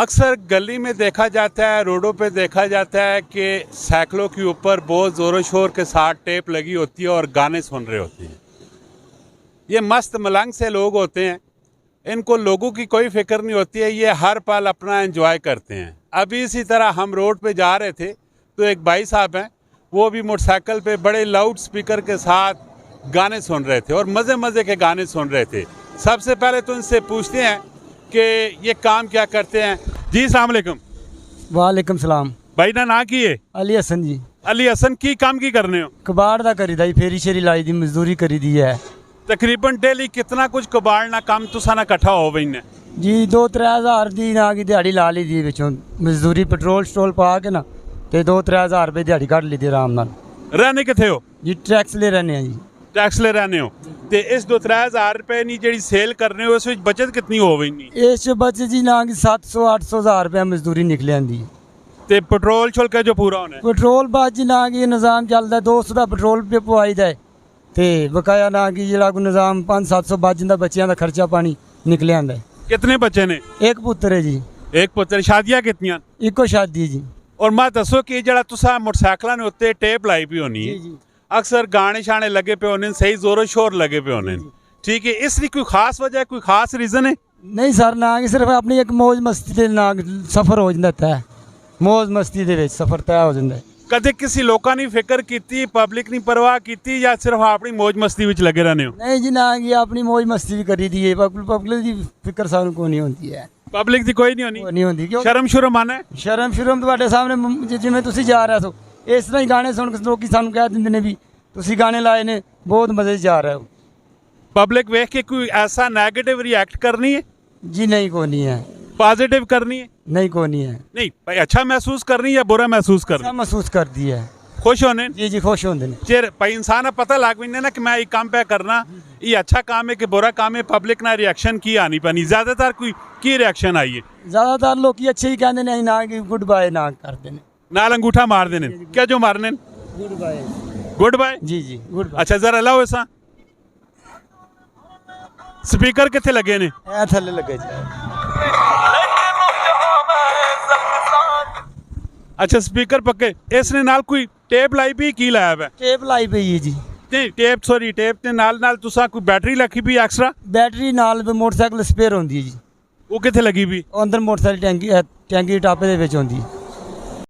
अक्सर गली में देखा जाता है, रोडों पे देखा जाता है कि साइकिलों के ऊपर बहुत ज़ोरों शोर के साथ टेप लगी होती है और गाने सुन रहे होते हैं। ये मस्त मलंग से लोग होते हैं, इनको लोगों की कोई फिक्र नहीं होती है, ये हर पल अपना एंजॉय करते हैं। अभी इसी तरह हम रोड पे जा रहे थे तो एक भाई साहब हैं, वो भी मोटरसाइकिल पे बड़े लाउड स्पीकर के साथ गाने सुन रहे थे और मज़े मज़े के गाने सुन रहे थे। सबसे पहले तो इनसे पूछते हैं कि ये काम क्या करते हैं। जी अस्सलाम वालेकुम। वालेकुम सलाम। भाई ना की है? अली हसन जी। अली हसन की काम की करने हो? कबाड़ दा करी दा जी, फेरी शेरी लाई दी, मजदूरी करी दी है। तकरीबन डेली कितना कुछ कबाड़ ना काम तुसा ना इकट्ठा हो बई ने? जी 2-3 हज़ार दी ना की दिहाड़ी ला ली दी विचों, मजदूरी पेट्रोल स्टोल पा के ना ते 2-3 हज़ार रुपये दिहाड़ी कट ली दी आराम नाल। रहने किथे हो? जी टैक्स ले रहने हैं जी। टैक्स ले रहने हो ते इस 2-3 हज़ार रुपये नी जेड़ी सेल करने हो, इस विच बचत कितनी हो गई नी? इस बचे जी ना कि 700-800 हज़ार रुपया मजदूरी निकले आंदी। ते पेट्रोल शुल्क जो पूरा होना है? पेट्रोल बाद जी ना कि निज़ाम चलता है 200 का पेट्रोल पे पवाई दा ते बकाया ना कि जेड़ा कोई निज़ाम 500-700 बच जांदा, बच्चियां दा खर्चा पानी निकले आंदा है। कितने बच्चे ने? एक पुत्र है जी। एक पुत्र। शादियां कितनियां? इको शादी जी। और मैं दसो कि जरा तुसा मोटरसाइकिलों ने उत्ते टेप लाई भी होनी है, जी। अक्सर गाने शाने लगे पे होने, सही जोरों शोर लगे पे होने, ठीक है, इसकी कोई खास वजह, कोई खास रीजन है? नहीं सर, ना कि सिर्फ अपनी एक मौज मस्ती दे ना सफर हो जाता है, मौज मस्ती दे विच सफर तय हो जाता है। कदे किसी लोगों ने फिक्र की, पब्लिक ने परवाह की, या सिर्फ अपनी मौज मस्ती विच लगे रहने हो? नहीं जी, ना कि अपनी मौज मस्ती भी करी दी है, पब्लिक की फिक्र सानू को नहीं होती है। पब्लिक की कोई नहीं होनी? नहीं होती। क्यों? शर्म शुरम आना है? शर्म शुरम ਤੁਹਾਡੇ ਸਾਹਮਣੇ ਜਿਵੇਂ ਤੁਸੀਂ ਜਾ ਰਹੇ ਹੋ ਇਸ ਤਰ੍ਹਾਂ ਹੀ ਗਾਣੇ ਸੁਣ ਕੇ ਲੋਕੀ ਸਾਨੂੰ ਕਹਿ ਦਿੰਦੇ ਨੇ ਵੀ ਤੁਸੀਂ ਗਾਣੇ ਲਾਏ ਨੇ, ਬਹੁਤ ਮਜ਼ੇ 'ਚ ਜਾ ਰਹੇ ਹੋ। पब्लिक वेख के कोई ऐसा नेगेटिव रिएक्ट करनी है? जी नहीं, को नहीं है। पॉजिटिव करनी है? नहीं, को नहीं है। नहीं भाई, अच्छा महसूस करनी या बुरा महसूस करनी? सब महसूस कर दी है। खुश होने? जी जी, खुश होंगे। चिर भाई इंसान का पता लग पैंदा ना कि मैं ये काम पे करना, ये अच्छा काम है कि बुरा काम है, पब्लिक ना रिएक्शन की आनी पैनी? ज्यादातर कोई की रिएक्शन आई है? ज़्यादातर लोग अच्छे ही कहते हैं, ना कि गुड बाय ना करते हैं। नाल अंगूठा मार देने क्या जो मारने? Good bye. Good bye? जी जी, गुड बाय। अच्छा जरा लाओ ऐसा स्पीकर किथे लगे ने? ए थल्ले लगे जी। अच्छा स्पीकर पक्के। इसने नाल कोई टेप लाई भी की लाया है? टेप लाई पई है जी। नहीं टेप, सॉरी टेप ते नाल तुसा कोई बैटरी रखी भी एक्स्ट्रा? बैटरी नाल मोटरसाइकिल स्पेयर होंदी है जी। वो किथे लगी भी? अंदर मोटरसाइकिल टैंकी टैंकी टापे दे विच होंदी है।